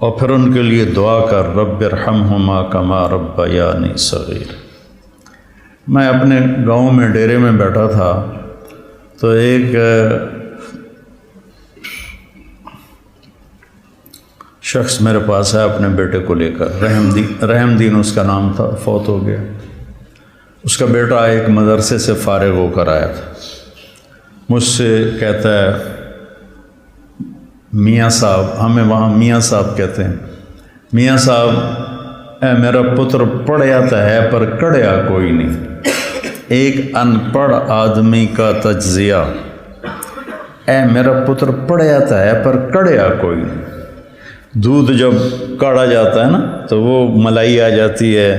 اور پھر ان کے لیے دعا کر رب ارحمہما کما ربیانی صغیر۔ میں اپنے گاؤں میں ڈیرے میں بیٹھا تھا تو ایک شخص میرے پاس آیا اپنے بیٹے کو لے کر، رحم دین اس کا نام تھا، فوت ہو گیا۔ اس کا بیٹا ایک مدرسے سے فارغ ہو کر آیا تھا، مجھ سے کہتا ہے میاں صاحب، ہمیں وہاں میاں صاحب کہتے ہیں، میاں صاحب اے میرا پتر پڑھیا تو ہے پر کڑیا کوئی نہیں۔ ایک ان پڑھ آدمی کا تجزیہ، اے میرا پتر پڑھیا تو ہے پر کڑیا کوئی نہیں۔ دودھ جب کاڑا جاتا ہے نا تو وہ ملائی آ جاتی ہے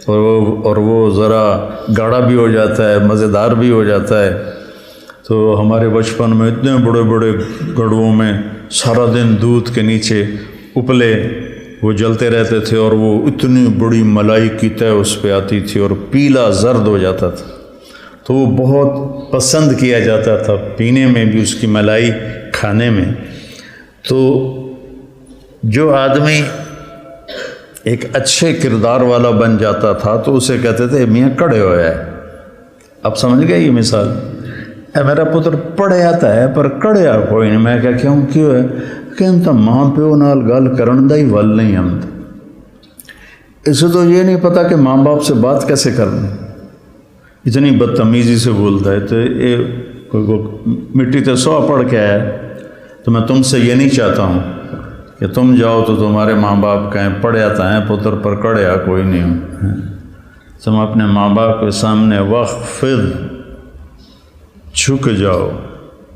اور وہ ذرا گاڑھا بھی ہو جاتا ہے، مزیدار بھی ہو جاتا ہے۔ تو ہمارے بچپن میں اتنے بڑے بڑے گڑھوں میں سارا دن دودھ کے نیچے اپلے وہ جلتے رہتے تھے اور وہ اتنی بڑی ملائی کی طے اس پہ آتی تھی اور پیلا زرد ہو جاتا تھا، تو وہ بہت پسند کیا جاتا تھا پینے میں بھی، اس کی ملائی کھانے میں۔ تو جو آدمی ایک اچھے کردار والا بن جاتا تھا تو اسے کہتے تھے میاں کڑے ہویا ہے۔ اب سمجھ گئے یہ مثال؟ اے میرا پتر پڑھے آتا ہے پر کڑیا کوئی نہیں۔ میں کیوں ہے کہ انتا ماں پیو نال گل کرن دا ہی ول نہیں آمد، اسے تو یہ نہیں پتا کہ ماں باپ سے بات کیسے کرنی، اتنی بدتمیزی سے بولتا ہے۔ تو یہ مٹی تے سو پڑھ کے آیا، تو میں تم سے یہ نہیں چاہتا ہوں کہ تم جاؤ تو تمہارے ماں باپ کہیں پڑھیا تا ہے پتر پر کڑیا کوئی نہیں ہوں۔ تم اپنے ماں باپ کے سامنے وخفض، جھک جاؤ،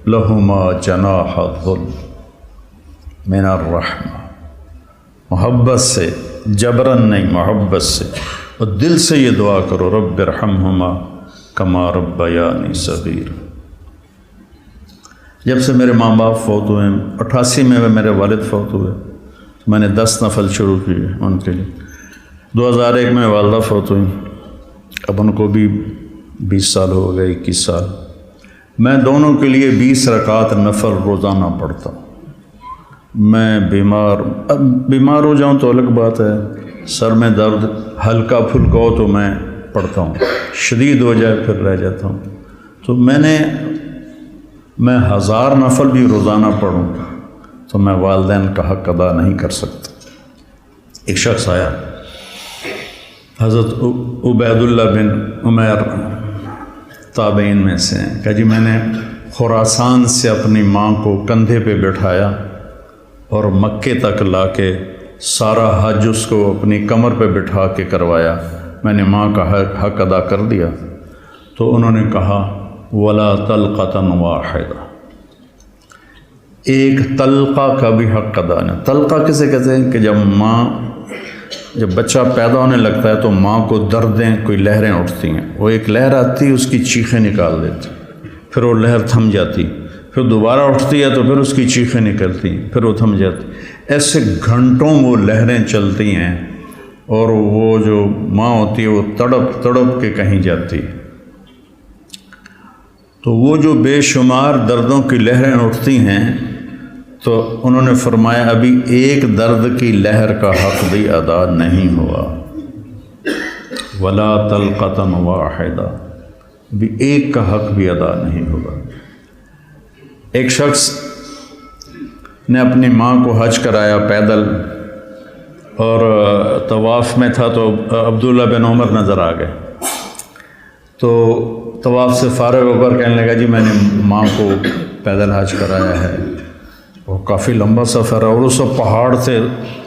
لہما جناح الذل من الرحمہ، محبت سے، جبرن نہیں، محبت سے، اور دل سے یہ دعا کرو رب ارحمہما کما ربیانی صغیر۔ جب سے میرے ماں باپ فوت ہوئے، 88 میں میرے والد فوت ہوئے، میں نے 10 نفل شروع کیے ان کے لیے۔ 2001 میں والدہ فوت ہوئی، اب ان کو بھی 20 سال ہو گئے، 21 سال۔ میں دونوں کے لیے 20 رکعت نفل روزانہ پڑھتا ہوں۔ میں بیمار ہو جاؤں تو الگ بات ہے، سر میں درد ہلکا پھلکا ہو تو میں پڑھتا ہوں، شدید ہو جائے پھر رہ جاتا ہوں۔ تو میں 1000 نفل بھی روزانہ پڑھوں تو میں والدین کا حق ادا نہیں کر سکتا۔ ایک شخص آیا، حضرت عبید اللہ بن عمیر تابعین میں سے ہیں، کہ جی میں نے خراسان سے اپنی ماں کو کندھے پہ بٹھایا اور مکے تک لا کے سارا حج اس کو اپنی کمر پہ بٹھا کے کروایا، میں نے ماں کا حق ادا کر دیا۔ تو انہوں نے کہا ولا طلقۃ واحدہ، ایک طلقہ کا بھی حق ادا نہیں۔ طلقہ کسے کہتے ہیں کہ جب بچہ پیدا ہونے لگتا ہے تو ماں کو دردیں، کوئی لہریں اٹھتی ہیں، وہ ایک لہر آتی ہے، اس کی چیخیں نکال دیتی، پھر وہ لہر تھم جاتی، پھر دوبارہ اٹھتی ہے تو پھر اس کی چیخیں نکلتی ہیں، پھر وہ تھم جاتی۔ ایسے گھنٹوں وہ لہریں چلتی ہیں اور وہ جو ماں ہوتی ہے وہ تڑپ تڑپ کے کہیں جاتی ہے۔ تو وہ جو بے شمار دردوں کی لہریں اٹھتی ہیں، تو انہوں نے فرمایا ابھی ایک درد کی لہر کا حق بھی ادا نہیں ہوا، ولا طلقۃ واحدہ، بھی ایک کا حق بھی ادا نہیں ہوگا۔ ایک شخص نے اپنی ماں کو حج کرایا پیدل، اور طواف میں تھا تو عبداللہ بن عمر نظر آ گئے، تو طواف سے فارغ ہو کر کہنے لگا جی میں نے ماں کو پیدل حج کرایا ہے۔ وہ کافی لمبا سفر ہے اور اس وقت پہاڑ تھے،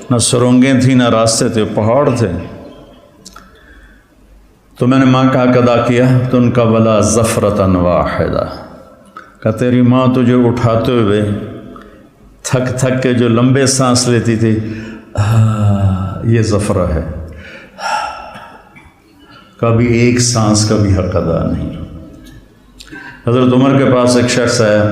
نہ سرنگیں تھیں نہ راستے تھے، پہاڑ تھے۔ تو میں نے ماں کا حق ادا کیا، تو ان کا ولا زفرۃ واحدہ، کہ تیری ماں تجھے اٹھاتے ہوئے تھک تھک کے جو لمبے سانس لیتی تھی، یہ زفرہ ہے، کبھی ایک سانس کا بھی حق ادا نہیں۔ حضرت عمر کے پاس ایک شخص آیا،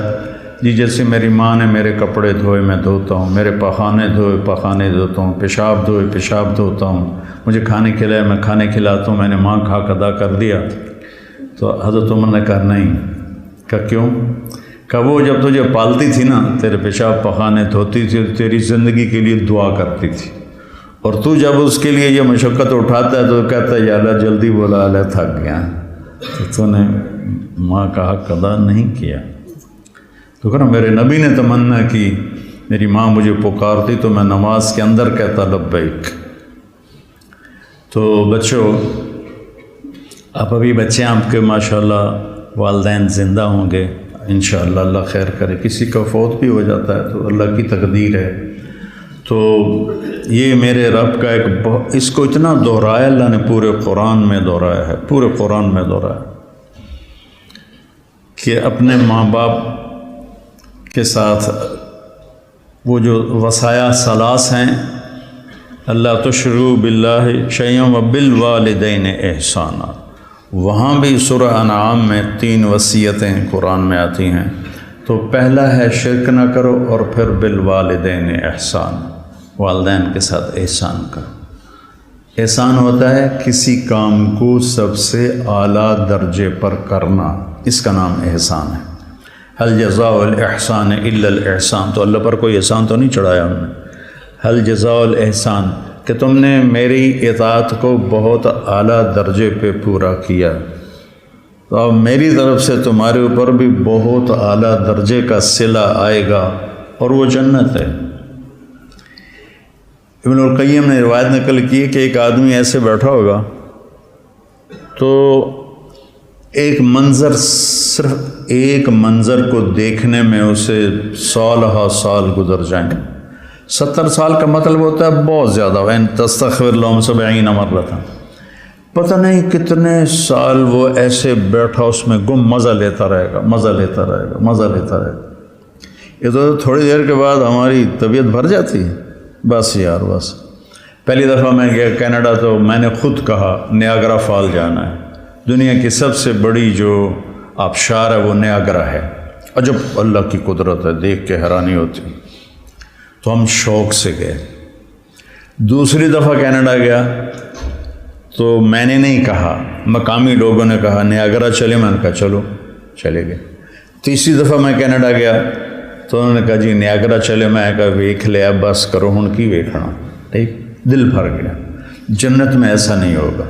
جی جیسے میری ماں نے میرے کپڑے دھوئے میں دھوتا ہوں، میرے پخانے دھوئے پخانے دھوتا ہوں، پیشاب دھوئے پیشاب دھوتا ہوں، مجھے کھانے کھلائے میں کھانے کھلاتا ہوں، میں نے ماں کا حق ادا کر دیا۔ تو حضرت عمر نے کہا نہیں۔ کہ کیوں؟ کہ وہ جب تجھے پالتی تھی نا، تیرے پیشاب پخانے دھوتی تھی، تیری زندگی کے لیے دعا کرتی تھی، اور تو جب اس کے لیے یہ مشقت اٹھاتا ہے تو کہتا ہے یا اللہ جلدی بولا، اللہ تھک گیا، تو نے ماں کا حق ادا نہیں کیا۔ تو کہنا میرے نبی نے تمنا کی، میری ماں مجھے پکارتی تو میں نماز کے اندر کہتا لبیک۔ تو بچوں، آپ ابھی بچے آپ کے ماشاءاللہ والدین زندہ ہوں گے انشاءاللہ، اللہ خیر کرے، کسی کا فوت بھی ہو جاتا ہے تو اللہ کی تقدیر ہے۔ تو یہ میرے رب کا ایک اس کو اتنا دہرایا اللہ نے، پورے قرآن میں دہرایا ہے، پورے قرآن میں دہرایا کہ اپنے ماں باپ کے ساتھ وہ جو وصایا ثلاث ہیں، اللہ تشرکوا باللہ شیئا وبالوالدین احسانا، وہاں بھی سورہ انعام میں 3 وصیتیں قرآن میں آتی ہیں۔ تو پہلا ہے شرک نہ کرو، اور پھر بالوالدین احسان، والدین کے ساتھ احسان کرو۔ احسان ہوتا ہے کسی کام کو سب سے اعلیٰ درجے پر کرنا، اس کا نام احسان ہے۔ هل جزاء الاحسان الا الاحسان، تو اللہ پر کوئی احسان تو نہیں چڑھایا ہم نے۔ هل جزاء الاحسان کہ تم نے میری اطاعت کو بہت اعلیٰ درجے پہ پورا کیا، تو اب میری طرف سے تمہارے اوپر بھی بہت اعلیٰ درجے کا صلہ آئے گا، اور وہ جنت ہے۔ ابن القیم نے روایت نقل کی کہ ایک آدمی ایسے بیٹھا ہوگا تو ایک منظر، صرف ایک منظر کو دیکھنے میں اسے سالہ سال گزر جائیں۔ 70 سال کا مطلب ہوتا ہے بہت زیادہ، وَإِن تَسْتَغْفِرْ لَهُمْ 70 مرة، پتہ نہیں کتنے سال وہ ایسے بیٹھا اس میں گم مزہ لیتا رہے گا، مزہ لیتا رہے گا، مزہ لیتا رہے گا۔ یہ تو تھوڑی دیر کے بعد ہماری طبیعت بھر جاتی ہے، بس یار بس۔ پہلی دفعہ میں گیا کینیڈا تو میں نے خود کہا نیاگرا فال جانا ہے، دنیا کی سب سے بڑی جو آبشار ہے وہ نیاگرا ہے، عجب اللہ کی قدرت ہے، دیکھ کے حیرانی ہوتی۔ تو ہم شوق سے گئے۔ دوسری دفعہ کینیڈا گیا تو میں نے نہیں کہا، مقامی لوگوں نے کہا نیاگرا چلے، میں نے کہا چلو، چلے گئے۔ تیسری دفعہ میں کینیڈا گیا تو انہوں نے کہا جی نیاگرا چلے، میں کہا ویکھ لیا، بس کرو ہن کی ویکھنا، ٹھیک، دل بھر گیا۔ جنت میں ایسا نہیں ہوگا،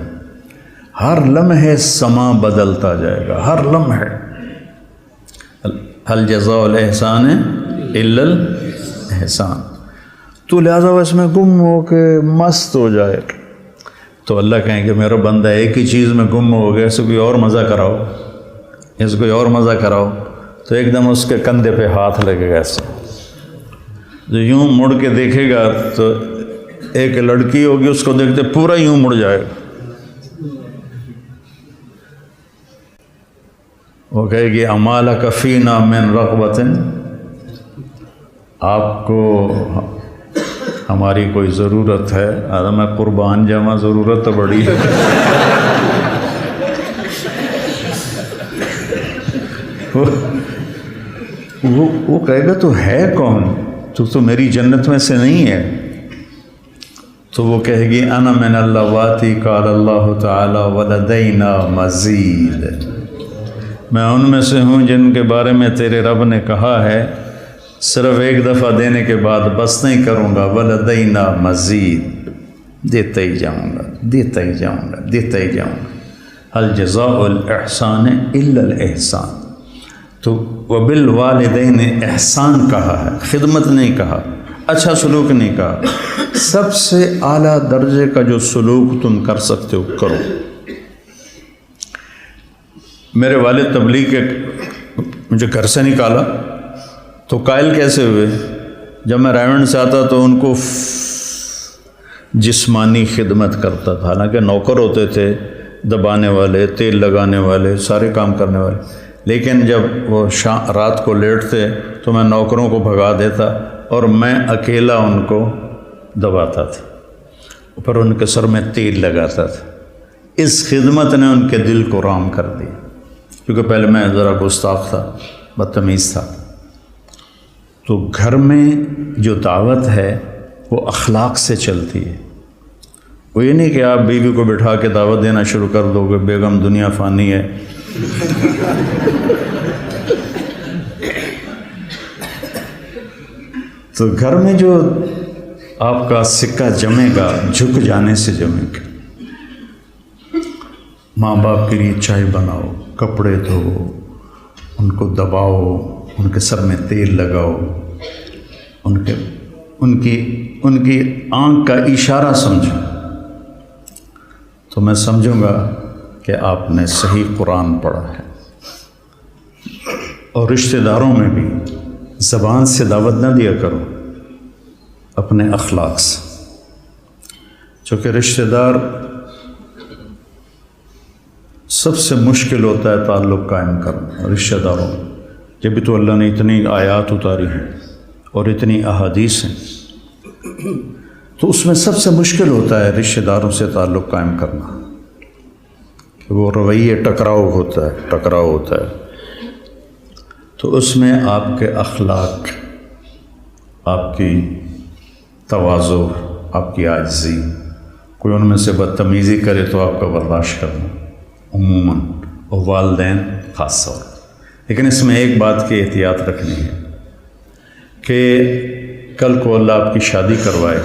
ہر لمحے سما بدلتا جائے گا، ہر لمحے۔ هل جزاء الاحسان الا الاحسان، تو لہذا اس میں گم ہو کے مست ہو جائے تو اللہ کہیں کہ میرا بندہ ایک ہی چیز میں گم ہو گیا، اسے کوئی اور مزہ کراؤ، اسے کوئی اور مزہ کراؤ، تو ایک دم اس کے کندھے پہ ہاتھ لگے گا ایسے، جو یوں مڑ کے دیکھے گا تو ایک لڑکی ہوگی اس کو دیکھتے پورا یوں مڑ جائے گا، وہ کہے گی امالک فینا من رغبت، آپ کو ہماری کوئی ضرورت ہے؟ میں قربان جاواں، ضرورت تو بڑی ہے۔ وہ کہے گا تو ہے کون، تو میری جنت میں سے نہیں ہے؟ تو وہ کہے گی انا من اللواتی قال اللہ تعالی ولدینا مزید، میں ان میں سے ہوں جن کے بارے میں تیرے رب نے کہا ہے صرف ایک دفعہ دینے کے بعد بس نہیں کروں گا، ولدینا مزید، دیتا ہی جاؤں گا، دیتا ہی جاؤں گا، دیتا ہی جاؤں گا۔ هل جزاء الاحسان الا الاحسان، تو وبالوالدین احسان کہا ہے، خدمت نہیں کہا، اچھا سلوک نہیں کہا، سب سے اعلیٰ درجے کا جو سلوک تم کر سکتے ہو کرو۔ میرے والد تبلیغ کے مجھے گھر سے نکالا تو قائل کیسے ہوئے؟ جب میں رائمنڈ سے آتا تو ان کو جسمانی خدمت کرتا تھا، حالانکہ نوکر ہوتے تھے، دبانے والے، تیل لگانے والے، سارے کام کرنے والے، لیکن جب وہ رات کو لیٹتے تو میں نوکروں کو بھگا دیتا اور میں اکیلا ان کو دباتا تھا، پھر ان کے سر میں تیل لگاتا تھا۔ اس خدمت نے ان کے دل کو رام کر دیا، کیونکہ پہلے میں ذرا گستاخ تھا، بدتمیز تھا۔ تو گھر میں جو دعوت ہے وہ اخلاق سے چلتی ہے، وہ یہ نہیں کہ آپ بیوی کو بٹھا کے دعوت دینا شروع کر دو گے، بیگم دنیا فانی ہے، تو گھر میں جو آپ کا سکہ جمے گا جھک جانے سے جمے گا. ماں باپ کے لیے چائے بناؤ، کپڑے دھو، ان کو دباؤ، ان کے سر میں تیل لگاؤ، ان کی آنکھ کا اشارہ سمجھو، تو میں سمجھوں گا کہ آپ نے صحیح قرآن پڑھا ہے. اور رشتہ داروں میں بھی زبان سے دعوت نہ دیا کرو، اپنے اخلاق سے، چونکہ رشتہ دار سب سے مشکل ہوتا ہے تعلق قائم کرنا رشتہ داروں میں. جب بھی تو اللہ نے اتنی آیات اتاری ہیں اور اتنی احادیث ہیں، تو اس میں سب سے مشکل ہوتا ہے رشتہ داروں سے تعلق قائم کرنا، کہ وہ رویے ٹکراؤ ہوتا ہے. تو اس میں آپ کے اخلاق، آپ کی تواضع، آپ کی عاجزی، کوئی ان میں سے بدتمیزی کرے تو آپ کا برداشت کرنا عموماً، اور والدین خاص طور. لیکن اس میں ایک بات کی احتیاط رکھنی ہے کہ کل کو اللہ آپ کی شادی کروائے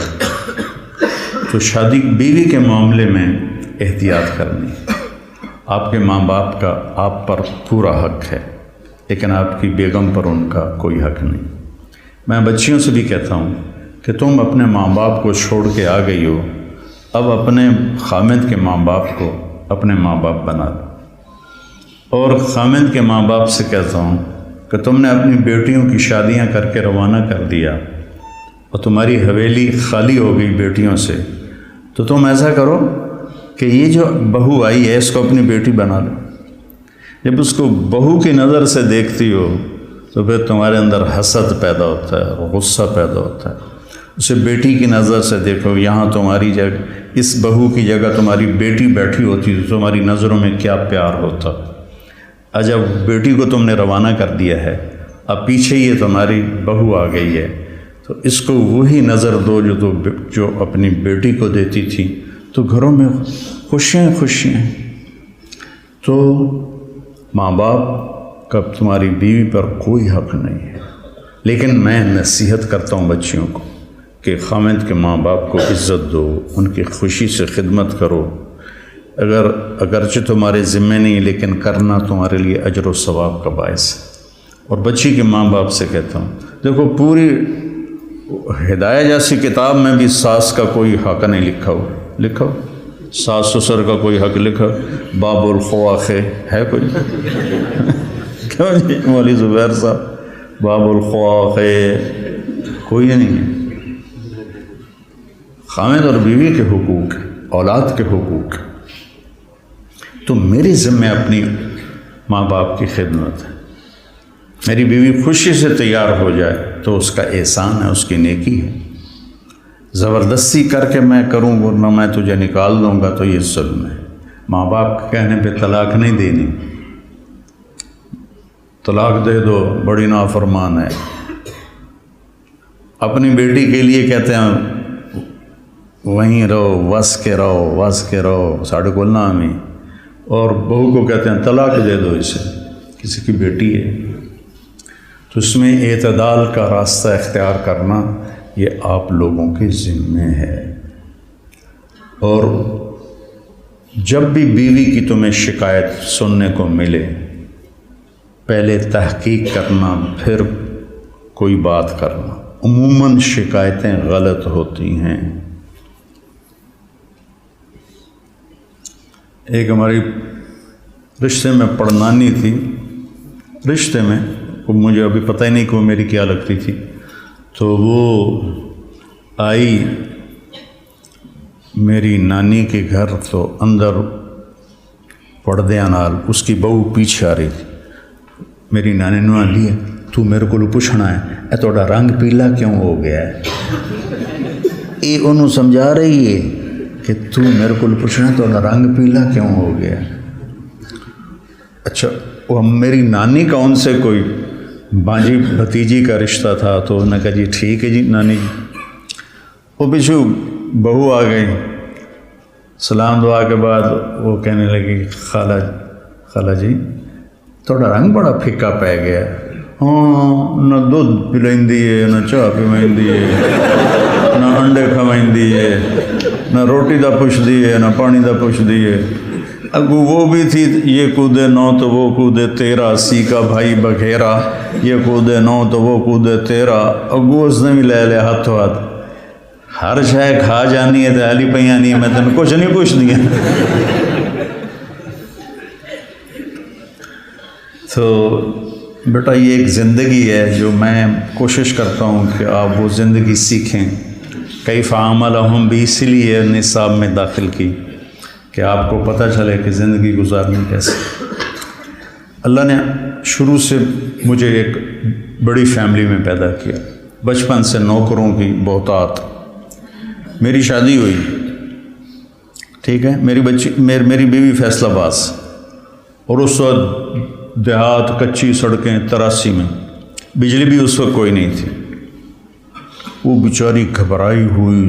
تو شادی بیوی کے معاملے میں احتیاط کرنی. آپ کے ماں باپ کا آپ پر پورا حق ہے، لیکن آپ کی بیگم پر ان کا کوئی حق نہیں. میں بچیوں سے بھی کہتا ہوں کہ تم اپنے ماں باپ کو چھوڑ کے آ گئی ہو، اب اپنے خامد کے ماں باپ کو اپنے ماں باپ بنا لو. اور خامد کے ماں باپ سے کہتا ہوں کہ تم نے اپنی بیٹیوں کی شادیاں کر کے روانہ کر دیا اور تمہاری حویلی خالی ہو گئی بیٹیوں سے، تو تم ایسا کرو کہ یہ جو بہو آئی ہے اس کو اپنی بیٹی بنا لو. جب اس کو بہو کی نظر سے دیکھتی ہو تو پھر تمہارے اندر حسد پیدا ہوتا ہے، غصہ پیدا ہوتا ہے. اسے بیٹی کی نظر سے دیکھو، یہاں تمہاری جگہ، اس بہو کی جگہ تمہاری بیٹی بیٹھی ہوتی تو تمہاری نظروں میں کیا پیار ہوتا. جب بیٹی کو تم نے روانہ کر دیا ہے، اب پیچھے یہ تمہاری بہو آ گئی ہے، تو اس کو وہی نظر دو جو اپنی بیٹی کو دیتی تھی، تو گھروں میں خوشیاں. تو ماں باپ کا تمہاری بیوی پر کوئی حق نہیں ہے. لیکن میں نصیحت کرتا ہوں بچیوں کو کہ خامد کے ماں باپ کو عزت دو، ان کی خوشی سے خدمت کرو. اگرچہ تمہارے ذمے نہیں، لیکن کرنا تمہارے لیے اجر و ثواب کا باعث ہے. اور بچی کے ماں باپ سے کہتا ہوں، دیکھو پوری ہدایہ جیسی کتاب میں بھی ساس کا کوئی حق نہیں لکھا ہو ساس سسر کا کوئی حق لکھا، باب الخواخ ہے کوئی؟ کیوں جی مولوی زبیر صاحب، باب الخواخ کوئی نہیں ہے. خامد اور بیوی کے حقوق، اولاد کے حقوق. تو میری ذمہ اپنی ماں باپ کی خدمت ہے. میری بیوی خوشی سے تیار ہو جائے تو اس کا احسان ہے، اس کی نیکی ہے. زبردستی کر کے میں کروں ورنہ میں تجھے نکال دوں گا تو یہ ظلم ہے. ماں باپ کے کہنے پہ طلاق نہیں دینی. طلاق دے دو، بڑی نافرمان ہے. اپنی بیٹی کے لیے کہتے ہیں وہیں رہو، وس کے رہو ساڑھے کو نام ہی، اور بہو کو کہتے ہیں طلاق دے دو اسے، کسی کی بیٹی ہے. تو اس میں اعتدال کا راستہ اختیار کرنا یہ آپ لوگوں کے ذمے ہے. اور جب بھی بیوی کی تمہیں شکایت سننے کو ملے، پہلے تحقیق کرنا پھر کوئی بات کرنا. عموماً شکایتیں غلط ہوتی ہیں. ایک ہماری رشتے میں پڑنانی تھی، رشتے میں مجھے ابھی پتہ ہی نہیں کہ وہ میری کیا لگتی تھی. تو وہ آئی میری نانی کے گھر، تو اندر پردے نال اس کی بہو پیچھے آ رہی تھی. میری نانی نے آندی ہے تو میرے کو پوچھنا ہے اے تھوڑا رنگ پیلا کیوں ہو گیا ہے. یہ انہوں سمجھا رہی ہے کہ تو میرے کو پوچھنا تھوڑا رنگ پیلا کیوں ہو گیا. اچھا وہ میری نانی کا ان سے کوئی بانجی بھتیجی کا رشتہ تھا، تو انہوں نے کہا جی ٹھیک ہے جی نانی جی. وہ پیچھو بہو آ گئی، سلام دعا کے بعد وہ کہنے لگی خالہ جی تھوڑا رنگ بڑا پھیکا پہ گیا. ہاں نہ دودھ پلائندی ہے نہ چاہ پیوائندی ہے نہ انڈے کھوائندی ہے نہ روٹی دا پوچھدی ہے نہ پانی دا پوچھدی ہے. اگو وہ بھی تھی یہ کودے نو تو وہ کودے تیرا سی کا بھائی بگھیرا یہ کودے نو تو وہ کودے تیرا. اگو اس نے بھی لے لیا ہاتھوں ہاتھ ہر شے کھا جانی ہے تو علی پہ آنی ہے میں تین کچھ نہیں پوچھنی ہے. تو بیٹا یہ ایک زندگی ہے جو میں کوشش کرتا ہوں کہ آپ وہ زندگی سیکھیں. کیف عاملہم بھی اسی لیے نصاب میں داخل کی کہ آپ کو پتہ چلے کہ زندگی گزارنی کیسے. اللہ نے شروع سے مجھے ایک بڑی فیملی میں پیدا کیا. بچپن سے نوکروں کی بہتات. میری شادی ہوئی ٹھیک ہے. میری بیوی فیصل آباد اور اس وقت دیہات کچی سڑکیں 83 میں بجلی بھی اس وقت کوئی نہیں تھی. وہ بیچاری گھبرائی ہوئی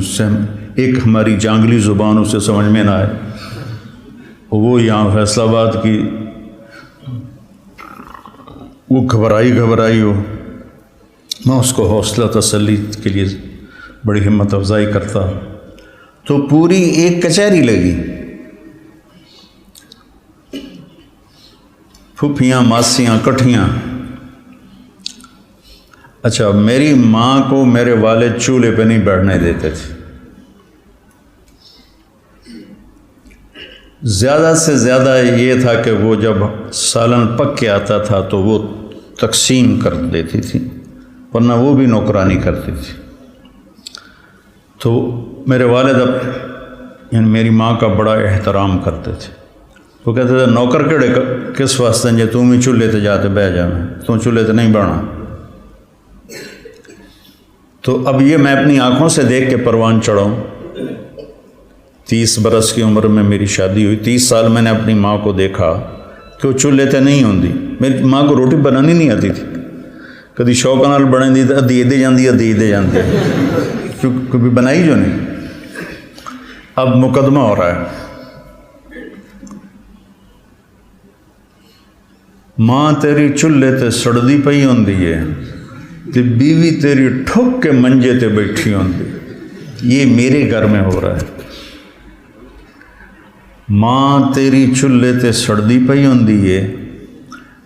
ایک ہماری جانگلی زبان اسے سمجھ میں نہ آئے. وہ یہاں فیصل آباد کی وہ گھبرائی ہو. میں اس کو حوصلہ تسلی کے لیے بڑی ہمت افزائی کرتا. تو پوری ایک کچہری لگی. پھپھیاں ماسیاں کٹھیاں. اچھا میری ماں کو میرے والد چولہے پہ نہیں بیٹھنے دیتے تھے. زیادہ سے زیادہ یہ تھا کہ وہ جب سالن پک کے آتا تھا تو وہ تقسیم کر دیتی تھی ورنہ وہ بھی نوکرانی کرتی تھی. تو میرے والد یعنی میری ماں کا بڑا احترام کرتے تھے. وہ کہتے تھے نوکر کیڑے کس واسطے جے تم ہی چولہے تے جاتے بہ جانا تم چولہے تے نہیں بہنا. تو اب یہ میں اپنی آنکھوں سے دیکھ کے پروان چڑھاؤں. 30 برس کی عمر میں میری شادی ہوئی. 30 سال میں نے اپنی ماں کو دیکھا کہ وہ چولہے تے نہیں ہوندی. میری ماں کو روٹی بنانی نہیں آتی تھی. کدی شوق نال بنے دی ادھی دے جاندی کیونکہ کبھی بنائی جو نہیں. اب مقدمہ ہو رہا ہے. ماں تیری چولہے تے سڑدی پئی ہوندی ہے تے بیوی تیری ٹھک کے منجے تے بیٹھی ہوندی. یہ میرے گھر میں ہو رہا ہے. ماں تیری چولہے تے سڑدی پئی ہوندی ہے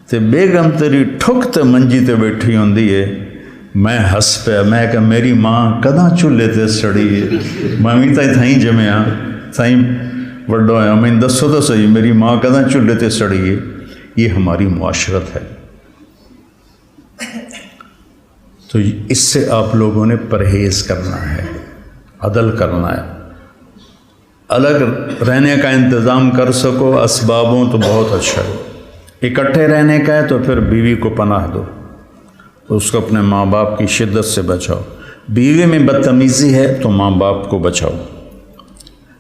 تے بیگم تیری ٹھک تے منجی تے بیٹھی ہوندی ہے. میں ہس پیا. میں کہ میری ماں کداں چولہے تے سڑی ہے. میں بھی تھائیں جمیا تھائیں وڈو ہوا. میں دسو تو صحیح میری ماں کداں چولہے تے سڑی ہے. یہ ہماری معاشرت ہے. تو اس سے آپ لوگوں نے پرہیز کرنا ہے, عدل کرنا ہے. الگ رہنے کا انتظام کر سکو اسبابوں تو بہت اچھا ہے. اکٹھے رہنے کا ہے تو پھر بیوی کو پناہ دو, اس کو اپنے ماں باپ کی شدت سے بچاؤ. بیوی میں بدتمیزی ہے تو ماں باپ کو بچاؤ.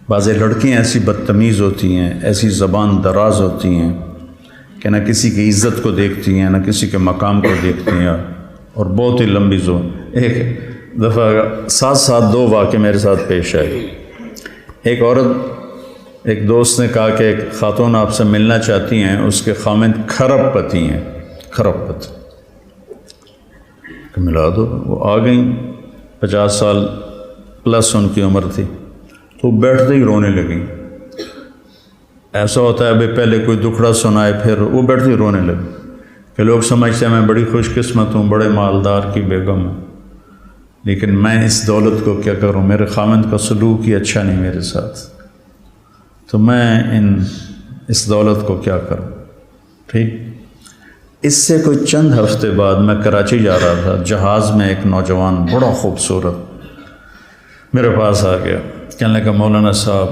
بعض لڑکیاں ایسی بدتمیز ہوتی ہیں, ایسی زبان دراز ہوتی ہیں کہ نہ کسی کی عزت کو دیکھتی ہیں نہ کسی کے مقام کو دیکھتی ہیں, اور بہت ہی لمبی زبان. ایک دفعہ ساتھ 2 واقعے میرے ساتھ پیش آئے. ایک عورت, ایک دوست نے کہا کہ ایک خاتون آپ سے ملنا چاہتی ہیں, اس کے خامند کھرب پتی ہیں. کھرب پتی کہ ملا دو. وہ آ گئیں, 50 سال پلس ان کی عمر تھی. تو بیٹھتے ہی رونے لگیں. ایسا ہوتا ہے ابھی پہلے کوئی دکھڑا سنائے پھر وہ بیٹھتے ہی رونے لگے کہ لوگ سمجھتے ہیں میں بڑی خوش قسمت ہوں, بڑے مالدار کی بیگم ہوں, لیکن میں اس دولت کو کیا کروں. میرے خامند کا سلوک ہی اچھا نہیں میرے ساتھ, تو میں اس دولت کو کیا کروں. ٹھیک. اس سے کوئی چند ہفتے بعد میں کراچی جا رہا تھا. جہاز میں ایک نوجوان بڑا خوبصورت میرے پاس آ گیا. کہنے لگا مولانا صاحب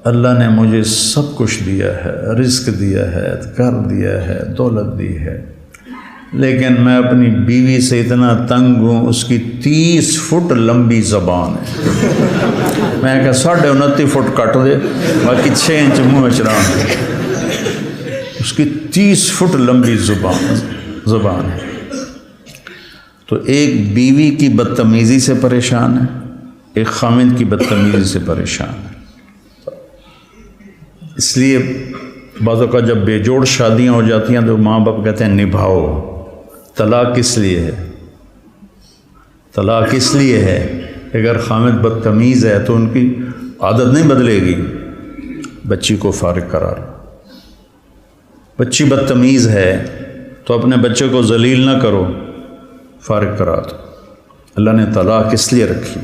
اللہ نے مجھے سب کچھ دیا ہے, رزق دیا ہے, گھر دیا ہے, دولت دی ہے, لیکن میں اپنی بیوی سے اتنا تنگ ہوں. اس کی 30 فٹ لمبی زبان ہے. میں کہا 29.5 فٹ کٹ دے, باقی 6 انچ منہ چران. اس کی 30 فٹ لمبی زبان ہے. تو ایک بیوی کی بدتمیزی سے پریشان ہے, ایک خامند کی بدتمیزی سے پریشان ہے. اس لیے بعض اوقات جب بے جوڑ شادیاں ہو جاتی ہیں تو ماں باپ کہتے ہیں نبھاؤ, طلاق کس لیے ہے؟ طلاق اس لیے ہے اگر خامد بدتمیز ہے تو ان کی عادت نہیں بدلے گی، بچی کو فارغ قرار۔ بچی بدتمیز ہے تو اپنے بچے کو ذلیل نہ کرو، فارغ کرا دو۔ اللہ نے طلاق اس لیے رکھی۔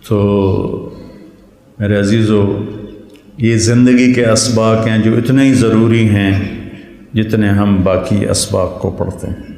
تو میرے عزیزو، یہ زندگی کے اسباق ہیں جو اتنے ہی ضروری ہیں جتنے ہم باقی اسباق کو پڑھتے ہیں۔